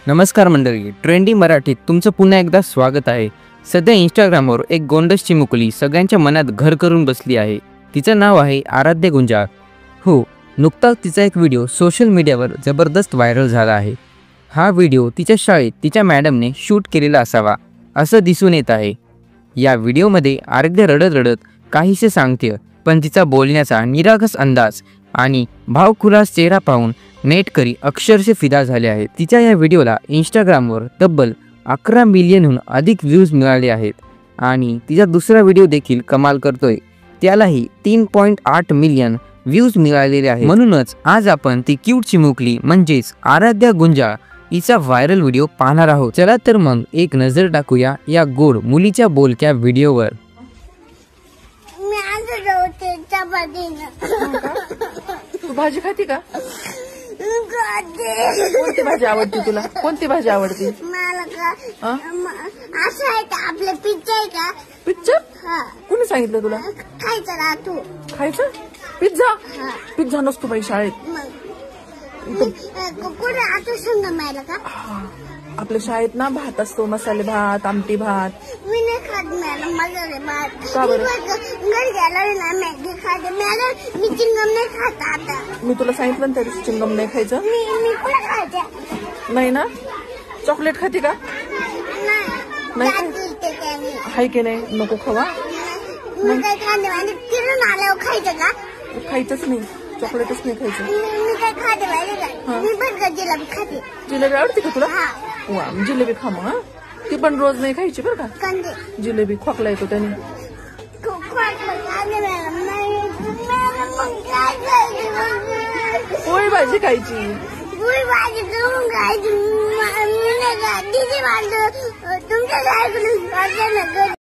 नमस्कार मंडळी, ट्रेंडी मराठीत तुमचं पुन्हा एकदा स्वागत आहे। सध्या इंस्टाग्रामवर एक गोंडस चिमुकली सगळ्यांच्या मनात घर करून बसली आहे। तिचं नाव आहे आराध्या गुंजाळ। हो, नुकताच तिचा एक व्हिडिओ सोशल मीडियावर जबरदस्त व्हायरल झाला आहे। हा व्हिडिओ तिच्या शाळेत तिच्या मॅडमने शूट केलेला असावा असं दिसून येत आहे। या व्हिडिओमध्ये आराध्या रडत रडत काहीसे सांगते, पण तिचा बोलण्याचा निरागस अंदाज आणि भावखुलास चेहरा पाहून नेटकरी अक्षरशः फिदा झाले आहेत। तिच्या या व्हिडिओला इंस्टाग्रामवर तब्बल 11 मिलियनहून अधिक व्ह्यूज मिळाले आहेत आणि तिचा दुसरा व्हिडिओ देखील कमाल करतोय, त्यालाही 3.8 मिलियन व्ह्यूज मिळालेले आहेत। म्हणूनच आज आपण ती क्यूट चिमुकली म्हणजेच आराध्या गुंजाळ हिचा व्हायरल व्हिडिओ पाहणार आहोत। चला तर मग एक नजर टाकूया या गोड मुलीच्या बोलक्या व्हिडिओवर। तू भाजी खाती का? कोणती भाजी आवडती तुला? कोणती भाजी आवडती? मला का असं आहे का आपलं पिझ्झा आहे का? पिझ्झा? कोणी सांगितलं तुला खायचं ना तू? खायचं पिझ्झा? पिझ्झा नसतो बाई शाळेत। कुठे आता सांग मला का? आपल्या शाळेत ना भात असतो, मसाले भात, आमटी भात। मी नाही खात मॅडम, मसाले भात। का बरं? घरी गेल्यावर ना मॅगी खाते मॅडम, मी चिंगम नाही खात आता। मी तुला सांगितलं ना त्या दिवशी चिंगम नाही खायचं। मी पण खाते। नाही ना? चॉकलेट खाते का? नाही हाय की नाही? नको खावा। मी काय खाते म्हणजे फिरून आल्यावर खायचं का? खायचंच नाही, चॉकलेटच नाही खायचं। मी काय खाते माहिती का? मी पण जिलेबी खाते। जिलेबी आवडते का तुला? वा, जिलेबी खा मग। ती पण रोज नाही खायची बरं का? कंदे जिलेबी खोकला येतो त्याने। पोळी भाजी खायची। पोळी भाजी करून खायची। तुमच्या